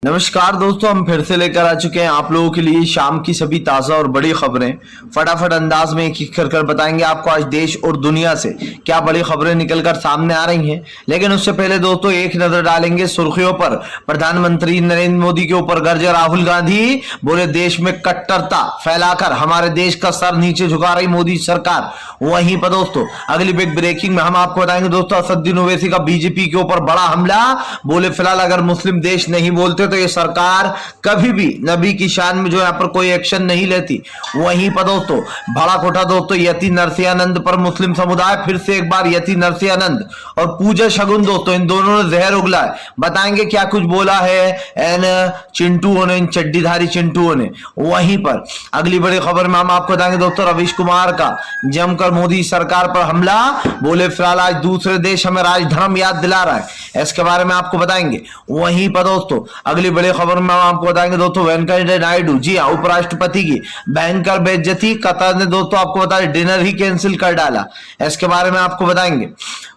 नमस्कार दोस्तों, हम फिर से लेकर आ चुके हैं आप लोगों के लिए शाम की सभी ताज़ा और बड़ी खबरें। फटाफट अंदाज में एक एक कर बताएंगे आपको आज देश और दुनिया से क्या बड़ी खबरें निकलकर सामने आ रही हैं। लेकिन उससे पहले दोस्तों एक नजर डालेंगे सुर्खियों पर। प्रधानमंत्री नरेंद्र मोदी के ऊपर गरजे राहुल गांधी, बोले देश में कट्टरता फैलाकर हमारे देश का सर नीचे झुका रही मोदी सरकार। वहीं पर दोस्तों अगली बिग ब्रेकिंग में हम आपको बताएंगे दोस्तों असदुद्दीन ओवैसी का बीजेपी के ऊपर बड़ा हमला। बोले फिलहाल अगर मुस्लिम देश नहीं बोलते तो ये सरकार कभी भी नबी की शान में जो यहाँ पर कोई एक्शन नहीं लेती। वहीं पर दोस्तों बड़ा कोठा दोस्तों यति नरसिंहानंद पर मुस्लिम समुदाय फिर से एक बार यति नरसिंहानंद और पूजा शगुन दोस्तों इन दोनों ने जहर उगला है। बताएंगे क्या कुछ बोला है इन चिंटुओं ने, इन चड्डीधारी चिंटुओं ने। वहीं पर अगली बड़ी खबर में हम आपको बताएंगे दोस्तों रवीश कुमार का जमकर मोदी सरकार पर हमला। बोले फिलहाल आज दूसरे देश हमें राजधर्म याद दिला रहा है, इसके बारे में आपको बताएंगे। वहीं पर दोस्तों अगली बड़ी खबर में हम आपको बताएंगे दोस्तों वेंकैया नायडू, जी हाँ, उपराष्ट्रपति की भयंकर बेइज्जती। कतर ने दोस्तों आपको बता दें डिनर ही कैंसिल कर डाला, इसके बारे में आपको बताएंगे।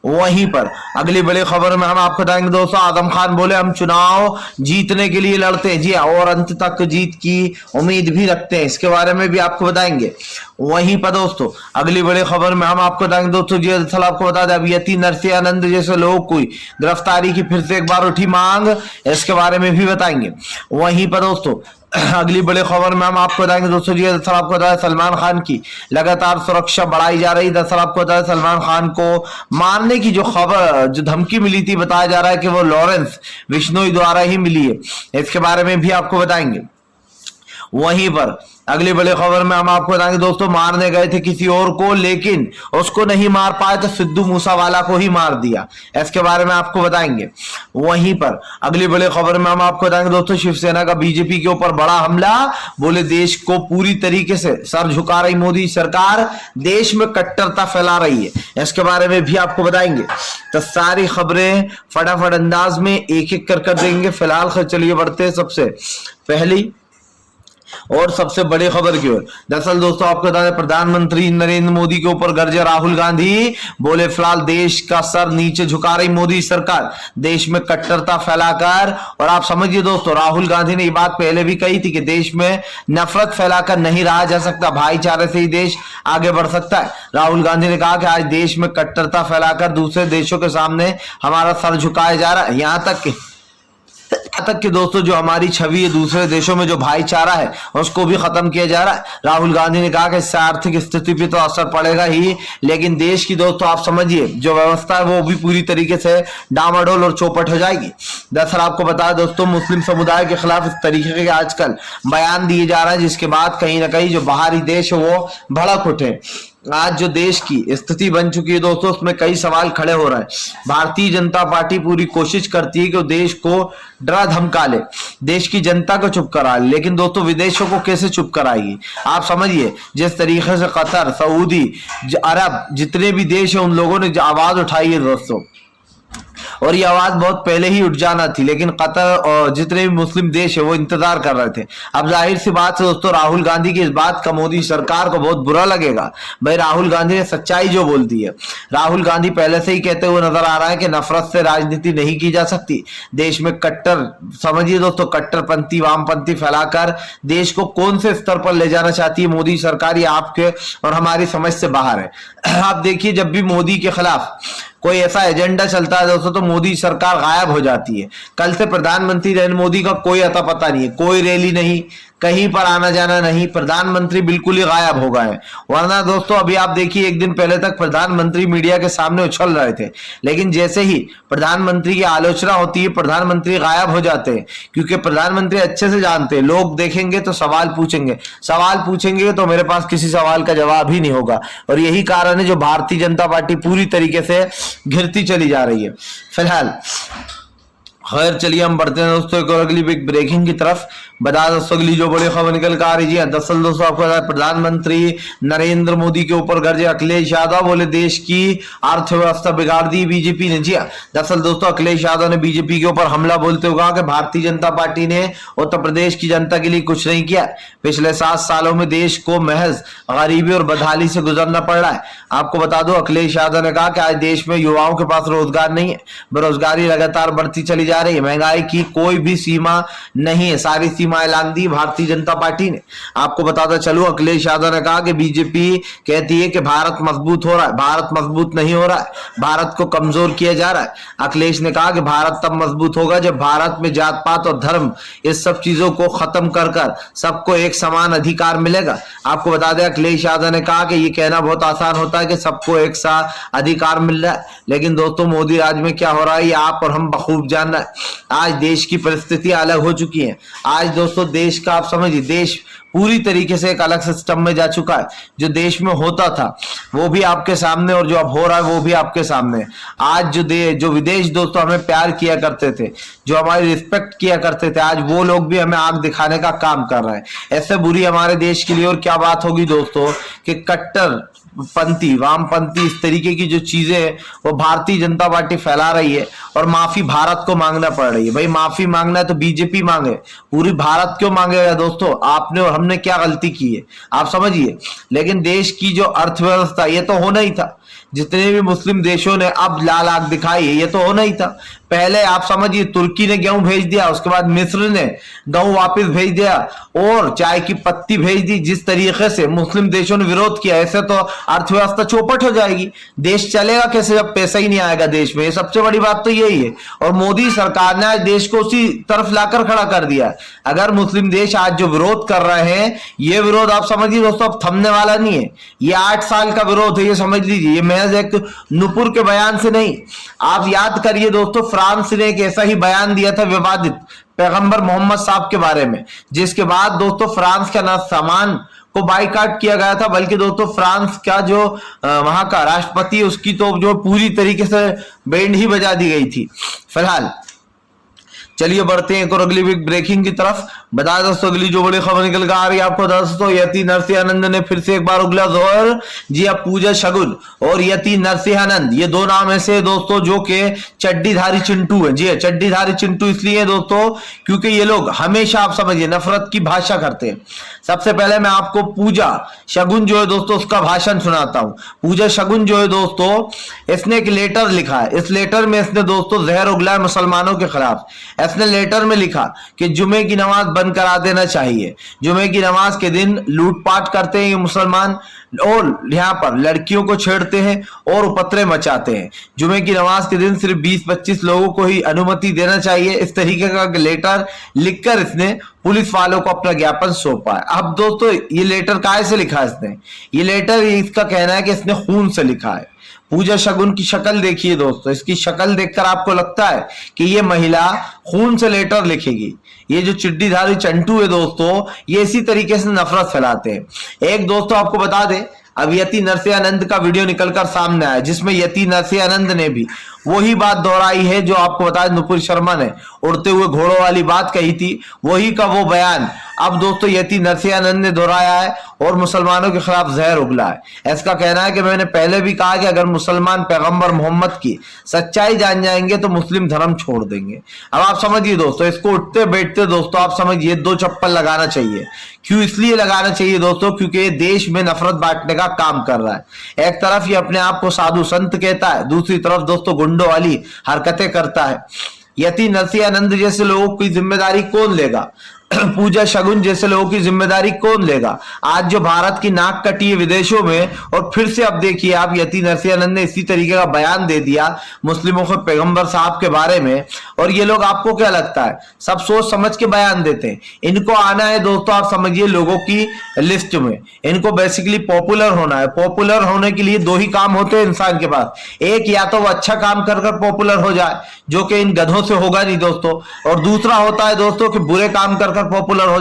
वहीं पर अगली बड़ी खबर में हम आपको बताएंगे दोस्तों आजम खान बोले हम चुनाव जीतने के लिए लड़ते हैं, जी हाँ, और अंत तक जीत की उम्मीद भी रखते हैं, इसके बारे में भी आपको बताएंगे। वहीं पर दोस्तों अगली बड़ी खबर में हम आपको बताएंगे दोस्तों जी दरअसल आपको बता दें अब यति नरसिंहानंद जैसे लोग कोई गिरफ्तारी की फिर से एक बार उठी मांग, इसके बारे में भी बताएंगे। वहीं पर दोस्तों अगली बड़ी खबर में हम आपको बताएंगे दोस्तों जी दरअसल आपको बताया सलमान खान की लगातार सुरक्षा बढ़ाई जा रही। दरअसल आपको बताया सलमान खान को मारने की जो खबर जो धमकी मिली थी, बताया जा रहा है कि वो लॉरेंस बिश्नोई द्वारा ही मिली है, इसके बारे में भी आपको बताएंगे। वहीं पर अगली बड़ी खबर में हम आपको बताएंगे दोस्तों मारने गए थे किसी और को लेकिन उसको नहीं मार पाए तो सिद्धू मूसावाला को ही मार दिया, इसके बारे में आपको बताएंगे। वहीं पर अगली बड़ी खबर में हम आपको बताएंगे दोस्तों शिवसेना का बीजेपी के ऊपर बड़ा हमला। बोले देश को पूरी तरीके से सर झुका रही मोदी सरकार, देश में कट्टरता फैला रही है, इसके बारे में भी आपको बताएंगे। तो सारी खबरें फटाफट अंदाज में एक एक कर देंगे। फिलहाल चलिए बढ़ते हैं सबसे पहली और सबसे बड़ी खबर की ओर। दरअसल दोस्तों आपको बता दें प्रधानमंत्री नरेंद्र मोदी के ऊपर गरजे राहुल गांधी, बोले फिलहाल देश का सर नीचे झुका रही मोदी सरकार, देश में कट्टरता फैलाकर। और आप समझिए दोस्तों राहुल गांधी ने ये बात पहले भी कही थी कि देश में नफरत फैलाकर नहीं रहा जा सकता, भाईचारे से ही देश आगे बढ़ सकता है। राहुल गांधी ने कहा कि आज देश में कट्टरता फैलाकर दूसरे देशों के सामने हमारा सर झुकाया जा रहा है, यहां तक कि दोस्तों जो हमारी छवि है दूसरे देशों में जो भाईचारा है उसको भी खत्म किया जा रहा है। राहुल गांधी ने कहा कि इससे आर्थिक स्थिति पे तो असर पड़ेगा ही, लेकिन देश की दोस्तों आप समझिए जो व्यवस्था है वो भी पूरी तरीके से डामाडोल और चौपट हो जाएगी। दरअसल आपको बताया दोस्तों मुस्लिम समुदाय के खिलाफ इस तरीके के आजकल बयान दिए जा रहे हैं जिसके बाद कहीं ना कहीं जो बाहरी देश है वो भड़क उठे। आज जो देश की स्थिति बन चुकी है दोस्तों उसमें कई सवाल खड़े हो रहे हैं। भारतीय जनता पार्टी पूरी कोशिश करती है कि वो देश को डरा धमका ले, देश की जनता को चुप करा ले, लेकिन दोस्तों विदेशों को कैसे चुप कराएगी। आप समझिए जिस तरीके से कतर, सऊदी अरब जितने भी देश है उन लोगों ने आवाज उठाई है दोस्तों, और ये आवाज बहुत पहले ही उठ जाना थी, लेकिन कतर और जितने भी मुस्लिम देश है वो इंतजार कर रहे थे। अब जाहिर सी बात है दोस्तों राहुल गांधी की इस बात का मोदी सरकार को बहुत बुरा लगेगा। भाई राहुल गांधी ने सच्चाई जो बोल दी है, राहुल गांधी पहले से ही कहते हुए नजर आ रहा है कि नफरत से राजनीति नहीं की जा सकती। देश में कट्टर समझिए दोस्तों कट्टरपंथी वामपंथी फैलाकर देश को कौन से स्तर पर ले जाना चाहती है मोदी सरकार, ये आपके और हमारी समझ से बाहर है। आप देखिए जब भी मोदी के खिलाफ कोई ऐसा एजेंडा चलता है दोस्तों तो मोदी सरकार गायब हो जाती है। कल से प्रधानमंत्री नरेंद्र मोदी का कोई अता पता नहीं है, कोई रैली नहीं, कहीं पर आना जाना नहीं, प्रधानमंत्री बिल्कुल ही गायब हो गए। वरना दोस्तों अभी आप देखिए एक दिन पहले तक प्रधानमंत्री मीडिया के सामने उछल रहे थे, लेकिन जैसे ही प्रधानमंत्री की आलोचना होती है प्रधानमंत्री गायब हो जाते हैं, क्योंकि प्रधानमंत्री अच्छे से जानते हैं लोग देखेंगे तो सवाल पूछेंगे तो मेरे पास किसी सवाल का जवाब ही नहीं होगा। और यही कारण है जो भारतीय जनता पार्टी पूरी तरीके से घिरती चली जा रही है। फिलहाल खैर चलिए हम बढ़ते हैं दोस्तों एक और अगली बिग ब्रेकिंग की तरफ। बता दोस्तों अगली जो बड़ी खबर निकल कर आ रही है दरअसल दोस्तों आपको प्रधानमंत्री नरेंद्र मोदी के ऊपर गरजे अखिलेश यादव, बोले देश की अर्थव्यवस्था बिगाड़ दी बीजेपी ने। जी दरअसल दोस्तों अखिलेश यादव ने बीजेपी के ऊपर हमला बोलते हुए कहा कि भारतीय जनता पार्टी ने उत्तर प्रदेश की जनता के लिए कुछ नहीं किया। पिछले 7 सालों में देश को महज गरीबी और बदहाली से गुजरना पड़ रहा है। आपको बता दो अखिलेश यादव ने कहा कि आज देश में युवाओं के पास रोजगार नहीं है, बेरोजगारी लगातार बढ़ती चली जा जा रही है। महंगाई की कोई भी सीमा नहीं है, सारी सीमाएं लांघ दी भारतीय जनता पार्टी ने। आपको बताता चलूं, अखिलेश यादव ने कहा कि बीजेपी कहती है कि भारत मजबूत हो रहा है, भारत मजबूत नहीं हो रहा है, भारत को कमजोर किया जा रहा है। अखिलेश ने कहा कि भारत तब मजबूत होगा जब भारत में जात पात और धर्म इस सब चीजों को खत्म कर कर सबको एक समान अधिकार मिलेगा। आपको बता दें, अखिलेश यादव ने कहा कि ये कहना बहुत आसान होता है कि सबको एक सा अधिकार मिल रहा है, लेकिन दोस्तों मोदी राज में क्या हो रहा है ये आप और हम बखूब जान रहे हैं। आज देश की परिस्थिति अलग हो चुकी है। आज दोस्तों देश का आप समझिए, देश पूरी तरीके से एक अलग सिस्टम में जा चुका है। जो देश में होता था वो भी आपके सामने और जो अब हो रहा है वो भी आपके सामने। आज जो विदेश दोस्तों हमें प्यार किया करते थे, जो हमारी रिस्पेक्ट किया करते थे, आज वो लोग भी हमें आंख दिखाने का काम कर रहे हैं। ऐसे बुरी हमारे देश के लिए और क्या बात होगी दोस्तों कि कट्टर पंथी, वामपंथी, इस तरीके की जो चीजें हैं वो भारतीय जनता पार्टी फैला रही है और माफी भारत को मांगना पड़ रही है। भाई माफी मांगना है तो बीजेपी मांगे, पूरी भारत क्यों मांगेगा दोस्तों? आपने और हमने क्या गलती की है आप समझिए। लेकिन देश की जो अर्थव्यवस्था, ये तो होना ही था। जितने भी मुस्लिम देशों ने अब लाल आंख दिखाई है ये तो होना ही था। पहले आप समझिए तुर्की ने गेहूं भेज दिया, उसके बाद मिस्र ने गेहूं वापस भेज दिया और चाय की पत्ती भेज दी। जिस तरीके से मुस्लिम देशों ने विरोध किया, ऐसे तो अर्थव्यवस्था चौपट हो जाएगी। देश चलेगा कैसे जब पैसा ही नहीं आएगा देश में? सबसे बड़ी बात तो यही है। और मोदी सरकार ने आज देश को उसी तरफ लाकर खड़ा कर दिया। अगर मुस्लिम देश आज जो विरोध कर रहे हैं, ये विरोध आप समझिए दोस्तों अब थमने वाला नहीं है। ये 8 साल का विरोध है, ये समझ लीजिए। ये महज एक नुपुर के बयान से नहीं। आप याद करिए दोस्तों, फ्रांस ने एक ऐसा ही बयान दिया था विवादित पैगंबर मोहम्मद साहब के बारे में, जिसके बाद दोस्तों फ्रांस का ना सामान को बाइकाट किया गया था, बल्कि दोस्तों फ्रांस का जो वहां का राष्ट्रपति, उसकी तो जो पूरी तरीके से बैंड ही बजा दी गई थी। फिलहाल चलिए बढ़ते हैं एक और अगली बिग ब्रेकिंग की तरफ। बता दोस्तों अगली जो बड़ी खबर निकल कर आ रही है आपको दोस्तों, यति नरसिंहानंद ने फिर से एक बार उगला जोर। जी अब पूजा शगुन और यति नरसिंहानंद, ये दो नाम ऐसे दोस्तों जो के चड्डीधारी चिंटू है। जी है, चड्डीधारी चिंटू इसलिए दोस्तों क्योंकि ये लोग हमेशा आप समझिए नफरत की भाषा करते हैं। सबसे पहले मैं आपको पूजा शगुन जो है दोस्तों उसका भाषण सुनाता हूं। पूजा शगुन जो है दोस्तों, इसने एक लेटर लिखा है। इस लेटर में इसने दोस्तों जहर उगला है मुसलमानों के खिलाफ। इसने लेटर में लिखा कि जुमे की नमाज बंद करा देना चाहिए। जुमे की नमाज के दिन लूटपाट करते हैं ये मुसलमान और यहाँ पर लड़कियों को छेड़ते हैं और उपद्रव मचाते हैं। जुमे की नमाज के दिन सिर्फ 20-25 लोगों को ही अनुमति देना चाहिए। इस तरीके का लेटर लिखकर इसने पुलिस वालों को अपना ज्ञापन सौंपा है। अब दोस्तों ये लेटर काहे से लिखा है इसने? ये लेटर इसका कहना है कि इसने खून से लिखा है। पूजा शगुन की शक्ल देखिए दोस्तों, इसकी शक्ल देखकर आपको लगता है कि ये महिला खून से लेटर लिखेगी। ये जो चिड्डीधारी चंटू है दोस्तों, ये इसी तरीके से नफरत फैलाते हैं। एक दोस्तों आपको बता दें, अब यति नरसिंहानंद का वीडियो निकलकर सामने आया जिसमें यति नरसिंहानंद ने भी वही बात दोहराई है जो आपको बताया नुपुर शर्मा ने उड़ते हुए घोड़ों वाली बात कही थी। वही का वो बयान अब दोस्तों यति नरसिंहानंद ने दोहराया है और मुसलमानों के खिलाफ जहर उगला है। इसका कहना है कि मैंने पहले भी कहा कि अगर मुसलमान पैगंबर मोहम्मद की सच्चाई जान जाएंगे तो मुस्लिम धर्म छोड़ देंगे। अब आप समझिए दोस्तों, इसको उठते बैठते दोस्तों आप समझिए 2 चप्पल लगाना चाहिए। क्यों? इसलिए लगाना चाहिए दोस्तों क्योंकि ये देश में नफरत बांटने का काम कर रहा है। एक तरफ ये अपने आप को साधु संत कहता है, दूसरी तरफ दोस्तों गुंडों वाली हरकतें करता है। यति नरसिंहानंद जैसे लोगों की जिम्मेदारी कौन लेगा? पूजा शगुन जैसे लोगों की जिम्मेदारी कौन लेगा? आज जो भारत की नाक कटी है विदेशों में, और फिर से अब देखिए आप यति नरसिंहानंद ने इसी तरीके का बयान दे दिया मुस्लिमों के पैगंबर साहब के बारे में। और ये लोग आपको क्या लगता है सब सोच समझ के बयान देते हैं? इनको आना है दोस्तों आप समझिए लोगों की लिस्ट में। इनको बेसिकली पॉपुलर होना है। पॉपुलर होने के लिए 2 ही काम होते हैं इंसान के पास। एक, या तो वो अच्छा काम कर कर पॉपुलर हो जाए, जो कि इन गधों से होगा नहीं दोस्तों, और दूसरा होता है दोस्तों कि बुरे काम कर पॉपुलर हो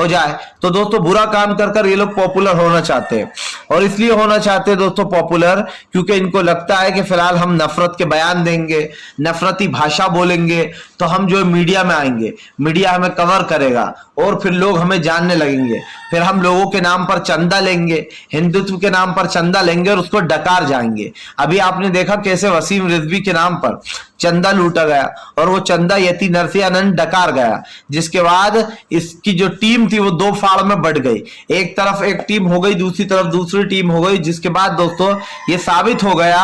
जाए। तो दोस्तों बुरा काम कर कर ये लोग पॉपुलर होना चाहते हैं। और इसलिए होना चाहते हैं दोस्तों पॉपुलर क्योंकि इनको लगता है कि फिलहाल हम नफरत के बयान देंगे, नफरती भाषा बोलेंगे तो हम जो मीडिया में आएंगे, मीडिया हमें कवर करेगा और फिर लोग हमें जानने लगेंगे। फिर हम लोगों के नाम पर चंदा लेंगे, हिंदुत्व के नाम पर चंदा लेंगे और उसको डकार जाएंगे। अभी आपने देखा कैसे वसीम रिजवी के नाम पर चंदा लूटा गया और वो चंदा यति नरसिंहानंद डकार गया, जिसके बाद इसकी जो टीम थी वो दो फाड़ में बढ़ गई। एक तरफ एक टीम हो गई, दूसरी तरफ दूसरी टीम हो गई, जिसके बाद दोस्तों ये साबित हो गया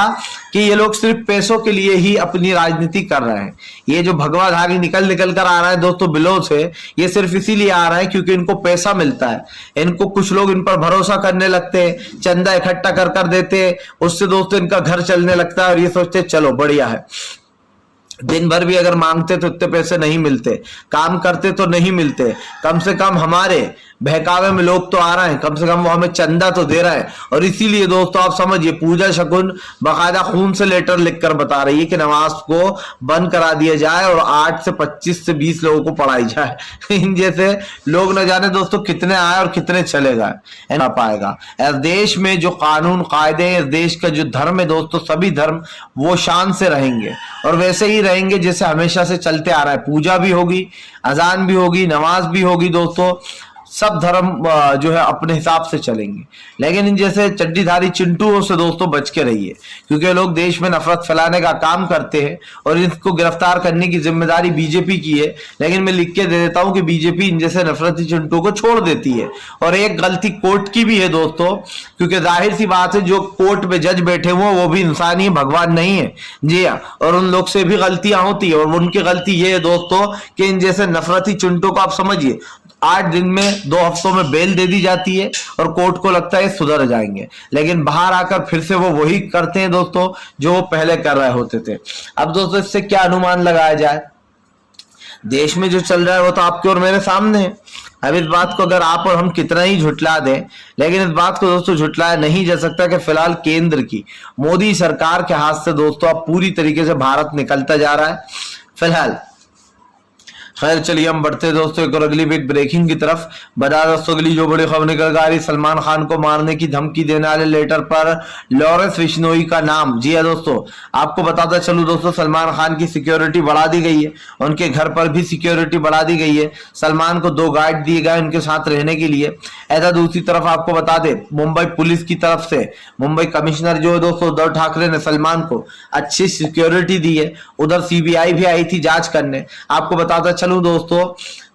कि ये लोग सिर्फ पैसों के लिए ही अपनी राजनीति कर रहे हैं। ये जो भगवा धागे निकल निकल कर आ रहा है दोस्तों बिलों से, ये सिर्फ इसीलिए आ रहा है क्योंकि इनको पैसा मिलता है। इनको कुछ लोग इन पर भरोसा करने लगते हैं, चंदा इकट्ठा कर कर देते हैं, उससे दोस्तों इनका घर चलने लगता है और ये सोचते चलो बढ़िया है। दिन भर भी अगर मांगते तो इतने पैसे नहीं मिलते, काम करते तो नहीं मिलते, कम से कम हमारे बहकावे में लोग तो आ रहे हैं, कम से कम वो हमें चंदा तो दे रहा है। और इसीलिए दोस्तों आप समझिए, पूजा शकुन बाकायदा खून से लेटर लिखकर बता रही है कि नमाज को बंद करा दिया जाए और 8 से 25 से 20 लोगों को पढ़ाई जाए। इन जैसे लोग न जाने दोस्तों कितने आए और कितने चले गए, ना पाएगा। इस देश में जो कानून कायदे, इस देश का जो धर्म है दोस्तों, सभी धर्म वो शान से रहेंगे और वैसे ही रहेंगे जैसे हमेशा से चलते आ रहा है। पूजा भी होगी, अजान भी होगी, नमाज भी होगी दोस्तों, सब धर्म जो है अपने हिसाब से चलेंगे। लेकिन इन जैसे चड्डीधारी चिंटुओं से दोस्तों बच के रहिए, क्योंकि लोग देश में नफरत फैलाने का काम करते हैं और इनको गिरफ्तार करने की जिम्मेदारी बीजेपी की है। लेकिन मैं लिख के दे देता हूं कि बीजेपी इन जैसे नफरती चिंटुओं को छोड़ देती है। और एक गलती कोर्ट की भी है दोस्तों, क्योंकि जाहिर सी बात है जो कोर्ट में जज बैठे हुए वो भी इंसान ही, भगवान नहीं है। जी हाँ, और उन लोग से भी गलतियां होती है और उनकी गलती ये है दोस्तों कि इन जैसे नफरती चिंटुओं को आप समझिए 8 दिन में, 2 हफ्तों में बेल दे दी जाती है और कोर्ट को लगता है सुधर जाएंगे, लेकिन बाहर आकर फिर से वो वही करते हैं दोस्तों जो वो पहले कर रहे होते थे। अब दोस्तों इससे क्या अनुमान लगाया जाए? देश में जो चल रहा है वो तो आपके और मेरे सामने है। अब इस बात को अगर आप और हम कितना ही झुटला दें, लेकिन इस बात को दोस्तों झुटलाया नहीं जा सकता कि फिलहाल केंद्र की मोदी सरकार के हाथ से दोस्तों अब पूरी तरीके से भारत निकलता जा रहा है फिलहाल। खैर चलिए हम बढ़ते हैं दोस्तों एक और अगली बिग ब्रेकिंग की तरफ। बता दोस्तों अगली जो बड़ी खबर निकल कर आ रही, सलमान खान को मारने की धमकी देने वाले लेटर पर लॉरेंस बिश्नोई का नाम। जी हाँ दोस्तों, आपको बताता चलूं दोस्तों, सलमान खान की सिक्योरिटी बढ़ा दी गई है, उनके घर पर भी सिक्योरिटी बढ़ा दी गई है। सलमान को 2 गार्ड दिए गए उनके साथ रहने के लिए। ऐसा दूसरी तरफ आपको बता दे, मुंबई पुलिस की तरफ से मुंबई कमिश्नर जो है दोस्तों उद्धव ठाकरे ने सलमान को अच्छी सिक्योरिटी दी है। उधर सीबीआई भी आई थी जांच करने। आपको बताता चलूं दोस्तों,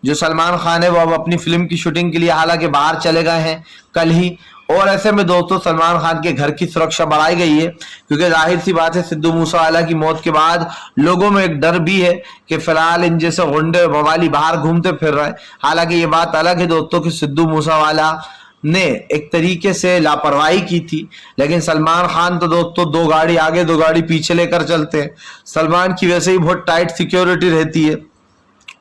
जो सलमान खान है वो अब अपनी फिल्म की शूटिंग के लिए हालांकि बाहर चले गए हैं कल ही। और ऐसे में दोस्तों सलमान खान के घर की सुरक्षा बढ़ाई गई है, क्योंकि जाहिर सी बात है सिद्धू मूसेवाला की मौत के बाद लोगों में एक डर भी है कि फिलहाल इन जैसे गुंडे बवाली बाहर घूमते फिर रहे हैं। हालांकि ये बात अलग है दोस्तों कि सिद्धू मूसेवाला ने एक तरीके से लापरवाही की थी, लेकिन सलमान खान तो दोस्तों 2 गाड़ी आगे 2 गाड़ी पीछे लेकर चलते हैं। सलमान की वैसे ही बहुत टाइट सिक्योरिटी रहती है,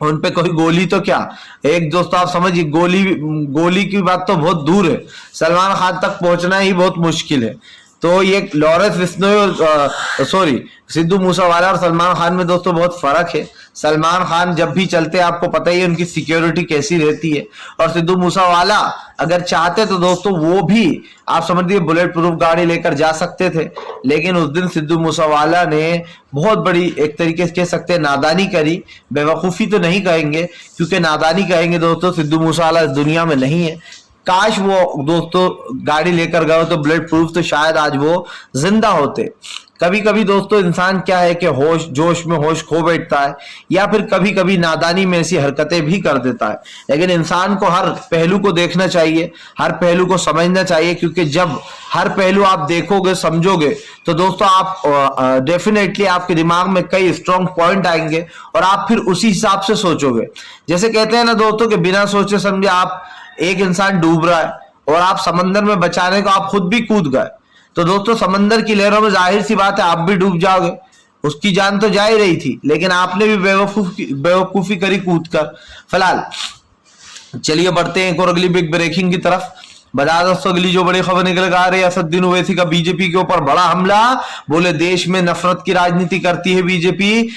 उन पे कोई गोली तो क्या, एक दोस्तों आप समझिए गोली की बात तो बहुत दूर है, सलमान खान तक पहुंचना ही बहुत मुश्किल है। तो ये लॉरेंस बिश्नोई सिद्धू मूसेवाला और सलमान खान में दोस्तों बहुत फर्क है। सलमान खान जब भी चलते हैं आपको पता ही है उनकी सिक्योरिटी कैसी रहती है, और सिद्धू मूसेवाला अगर चाहते तो दोस्तों वो भी आप समझिए बुलेट प्रूफ गाड़ी लेकर जा सकते थे। लेकिन उस दिन सिद्धू मूसेवाला ने बहुत बड़ी एक तरीके से कह सकते हैं नादानी करी। बेवकूफी तो नहीं कहेंगे, क्योंकि नादानी कहेंगे दोस्तों, सिद्धू मूसेवाला इस दुनिया में नहीं है। काश वो दोस्तों गाड़ी लेकर गए तो बुलेट प्रूफ, तो शायद आज वो जिंदा होते। कभी कभी दोस्तों इंसान क्या है कि जोश में होश खो बैठता है, या फिर कभी कभी नादानी में ऐसी हरकतें भी कर देता है। लेकिन इंसान को हर पहलू को देखना चाहिए, हर पहलू को समझना चाहिए, क्योंकि जब हर पहलू आप देखोगे समझोगे तो दोस्तों आप डेफिनेटली आपके दिमाग में कई स्ट्रॉन्ग पॉइंट आएंगे और आप फिर उसी हिसाब से सोचोगे। जैसे कहते हैं ना दोस्तों कि बिना सोचे समझे आप, एक इंसान डूब रहा है और आप समंदर में बचाने को आप खुद भी कूद गए, तो दोस्तों समंदर की लहरों में जाहिर सी बात है आप भी डूब जाओगे। उसकी जान तो जा ही रही थी, लेकिन आपने भी बेवकूफी करी कूद कर। फिलहाल चलिए बढ़ते हैं एक और अगली बिग ब्रेकिंग की तरफ। बता दोस्तों अगली जो बड़ी खबर निकल कर आ रही है, असदुद्दीन ओवैसी का बीजेपी के ऊपर बड़ा हमला। बोले देश में नफरत की राजनीति करती है बीजेपी,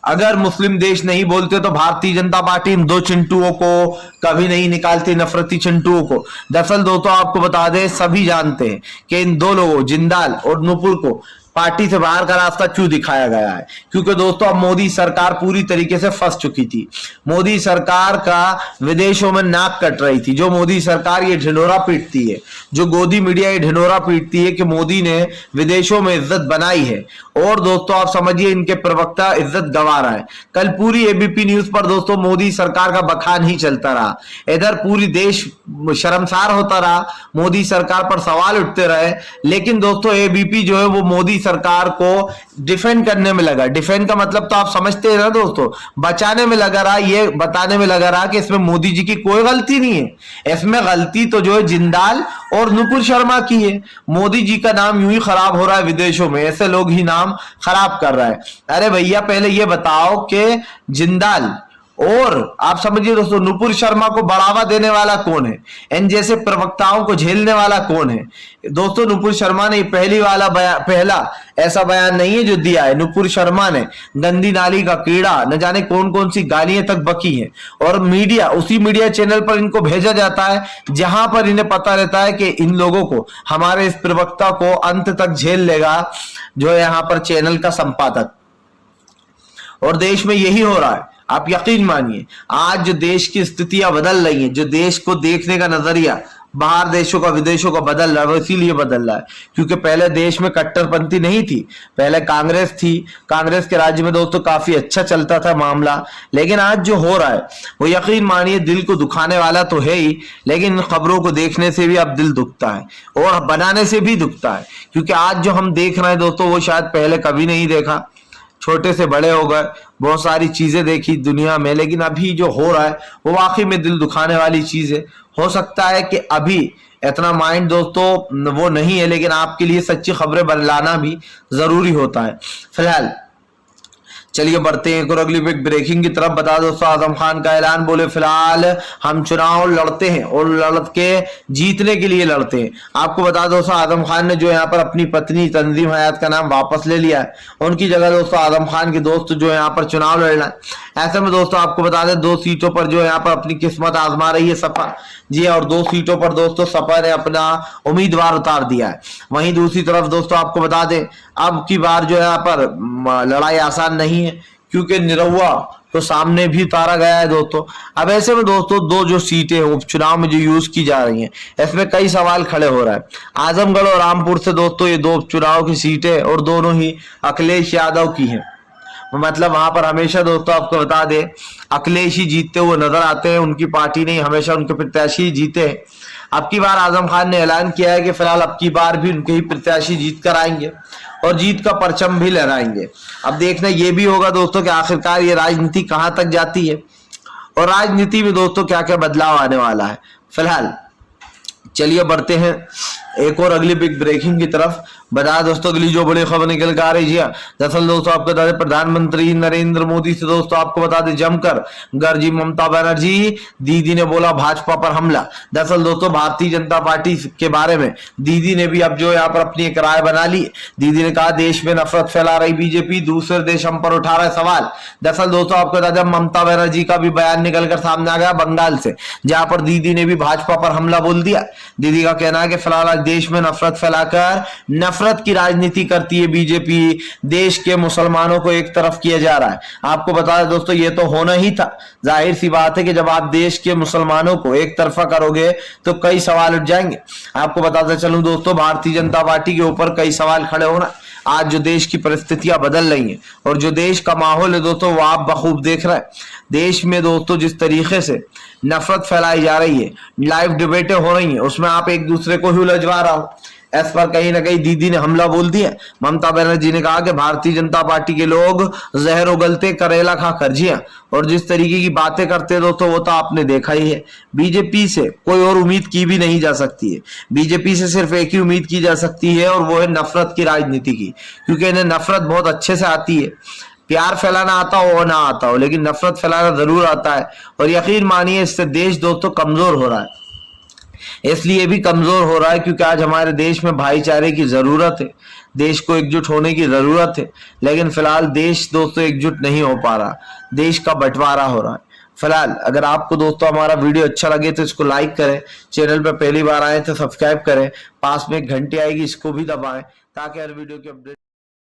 अगर मुस्लिम देश नहीं बोलते तो भारतीय जनता पार्टी इन 2 चिंटुओं को कभी नहीं निकालती, नफरती चिंटुओं को। दरअसल दोस्तों आपको बता दें, सभी जानते हैं कि इन 2 लोगों जिंदाल और नुपुर को पार्टी से बाहर का रास्ता क्यों दिखाया गया है? क्योंकि दोस्तों अब मोदी सरकार पूरी तरीके से फंस चुकी थी। मोदी सरकार का विदेशों में नाक कट रही थी। जो मोदी सरकार ये ढिंढोरा पीटती है, जो गोदी मीडिया ये ढिंढोरा पीटती है कि मोदी ने विदेशों में इज्जत बनाई है, और दोस्तों आप समझिए इनके प्रवक्ता इज्जत गंवा रहा है। कल पूरी एबीपी न्यूज पर दोस्तों मोदी सरकार का बखान ही चलता रहा, इधर पूरी देश शर्मसार होता रहा, मोदी सरकार पर सवाल उठते रहे। लेकिन दोस्तों एबीपी जो है वो मोदी सरकार को डिफेंड करने में लगा। डिफेंड का मतलब तो आप समझते हैं ना दोस्तों, बचाने में लगा रहा, ये बताने में लगा रहा कि इसमें मोदी जी की कोई गलती नहीं है। इसमें गलती तो जो है जिंदाल और नुपुर शर्मा की है। मोदी जी का नाम यूं ही खराब हो रहा है विदेशों में, ऐसे लोग ही नाम खराब कर रहा है। अरे भैया पहले ये बताओ कि जिंदाल और आप समझिए दोस्तों नुपुर शर्मा को बढ़ावा देने वाला कौन है? इन जैसे प्रवक्ताओं को झेलने वाला कौन है? दोस्तों नुपुर शर्मा ने पहला ऐसा बयान नहीं है जो दिया है। नुपुर शर्मा ने गंदी नाली का कीड़ा, न जाने कौन कौन सी गालियां तक बकी हैं, और मीडिया, उसी मीडिया चैनल पर इनको भेजा जाता है जहां पर इन्हें पता रहता है कि इन लोगों को, हमारे इस प्रवक्ता को अंत तक झेल लेगा जो है यहाँ पर चैनल का संपादक। और देश में यही हो रहा है। आप यकीन मानिए आज जो देश की स्थितियां बदल रही हैं, जो देश को देखने का नजरिया बाहर देशों का, विदेशों का बदल रहा है, वो इसीलिए बदल रहा है क्योंकि पहले देश में कट्टरपंथी नहीं थी। पहले कांग्रेस थी, कांग्रेस के राज्य में दोस्तों काफी अच्छा चलता था मामला। लेकिन आज जो हो रहा है वो यकीन मानिए दिल को दुखाने वाला तो है ही, लेकिन इन खबरों को देखने से भी अब दिल दुखता है और बनाने से भी दुखता है। क्योंकि आज जो हम देख रहे हैं दोस्तों वो शायद पहले कभी नहीं देखा। छोटे से बड़े हो गए, बहुत सारी चीजें देखी दुनिया में, लेकिन अभी जो हो रहा है वो वाकई में दिल दुखाने वाली चीज है। हो सकता है कि अभी इतना माइंड दोस्तों वो नहीं है, लेकिन आपके लिए सच्ची खबरें लाना भी जरूरी होता है। फिलहाल चलिए बढ़ते हैं एक और अगली ब्रेकिंग की तरफ। बता दोस्तों आजम खान का ऐलान, बोले फिलहाल हम चुनाव लड़ते हैं और लड़ के जीतने के लिए लड़ते हैं। आपको बता दोस्तों आजम खान ने जो यहाँ पर अपनी पत्नी तंजीम हयात का नाम वापस ले लिया है। उनकी जगह दोस्तों आजम खान के दोस्त जो यहाँ पर चुनाव लड़ना है। ऐसे में दोस्तों आपको बता दें 2 सीटों पर जो यहाँ पर अपनी किस्मत आजमा रही है सपा जी, और 2 सीटों पर दोस्तों सपा ने अपना उम्मीदवार उतार दिया है। वहीं दूसरी तरफ दोस्तों आपको बता दें अब की बार जो यहाँ पर लड़ाई आसान नहीं है क्योंकि निरहुआ तो सामने भी उतारा गया है दोस्तों। अब ऐसे में दोस्तों 2 जो सीटें उपचुनाव में जो यूज की जा रही हैं इसमें कई सवाल खड़े हो रहा है। आजमगढ़ और रामपुर से दोस्तों ये 2 उपचुनाव की सीटें और दोनों ही अखिलेश यादव की हैं। मतलब वहां पर हमेशा दोस्तों आपको बता दें अखिलेश ही जीतते हुए नजर आते हैं, उनकी पार्टी नहीं, हमेशा उनके प्रत्याशी जीते हैं। अब की बार आजम खान ने ऐलान किया है कि फिलहाल अब की बार भी उनके ही प्रत्याशी जीत कर आएंगे और जीत का परचम भी लहराएंगे। अब देखना ये भी होगा दोस्तों कि आखिरकार ये राजनीति कहां तक जाती है और राजनीति में दोस्तों क्या क्या बदलाव आने वाला है। फिलहाल चलिए बढ़ते हैं एक और अगली बिग ब्रेकिंग की तरफ। बता दोस्तों अगली जो बड़ी खबर निकल कर आ रही है, दरअसल दोस्तों आपको बता दें प्रधानमंत्री नरेंद्र मोदी से दोस्तों आपको बता दें जमकर गरजी ममता बनर्जी। दीदी ने बोला भाजपा पर हमला। दरअसल दोस्तों भारतीय जनता पार्टी के बारे में दीदी ने भी अब जो यहाँ पर अपनी एक राय बना ली। दीदी ने कहा देश में नफरत फैला रही बीजेपी, दूसरे देश हम पर उठा रहे सवाल। दरअसल दोस्तों आपको बता दें ममता बनर्जी का भी बयान निकल कर सामने आ गया बंगाल से, जहां पर दीदी ने भी भाजपा पर हमला बोल दिया। दीदी का कहना है कि फिलहाल देश में नफरत फैलाकर नफरत की राजनीति करती है बीजेपी, देश के मुसलमानों को एक तरफ किया जा रहा है। आपको बता दें दोस्तों ये तो होना ही था। जाहिर सी बात है कि जब आप देश के मुसलमानों को एक तरफा करोगे तो कई सवाल उठ जाएंगे। आपको बताते चलूं दोस्तों भारतीय जनता पार्टी के ऊपर कई सवाल खड़े होना। आज जो देश की परिस्थितियां बदल रही हैं और जो देश का माहौल है दोस्तों वो आप बखूब देख रहे हैं। देश में दोस्तों जिस तरीके से नफरत फैलाई जा रही है, लाइव डिबेटें हो रही हैं, उसमें आप एक दूसरे को ही उलझवा रहा हो। इस पर कहीं ना कहीं दीदी ने हमला बोल दिया। ममता बनर्जी ने कहा कि भारतीय जनता पार्टी के लोग जहर उगलते करेला खा कर जिया, और जिस तरीके की बातें करते दोस्तों वो तो आपने देखा ही है। बीजेपी से कोई और उम्मीद की भी नहीं जा सकती है। बीजेपी से सिर्फ एक ही उम्मीद की जा सकती है और वो है नफरत की राजनीति की, क्योंकि इन्हें नफरत बहुत अच्छे से आती है। प्यार फैलाना आता हो ना आता हो, लेकिन नफरत फैलाना जरूर आता है। और यकीन मानिए इससे देश दोस्तों कमजोर हो रहा है। इसलिए भी कमजोर हो रहा है क्योंकि आज हमारे देश में भाईचारे की जरूरत है, देश को एकजुट होने की जरूरत है। लेकिन फिलहाल देश दोस्तों एकजुट नहीं हो पा रहा, देश का बंटवारा हो रहा है। फिलहाल अगर आपको दोस्तों हमारा वीडियो अच्छा लगे तो इसको लाइक करें, चैनल पर पहली बार आए तो सब्सक्राइब करें, पास में एक घंटी आएगी इसको भी दबाएं ताकि हर वीडियो की अपडेट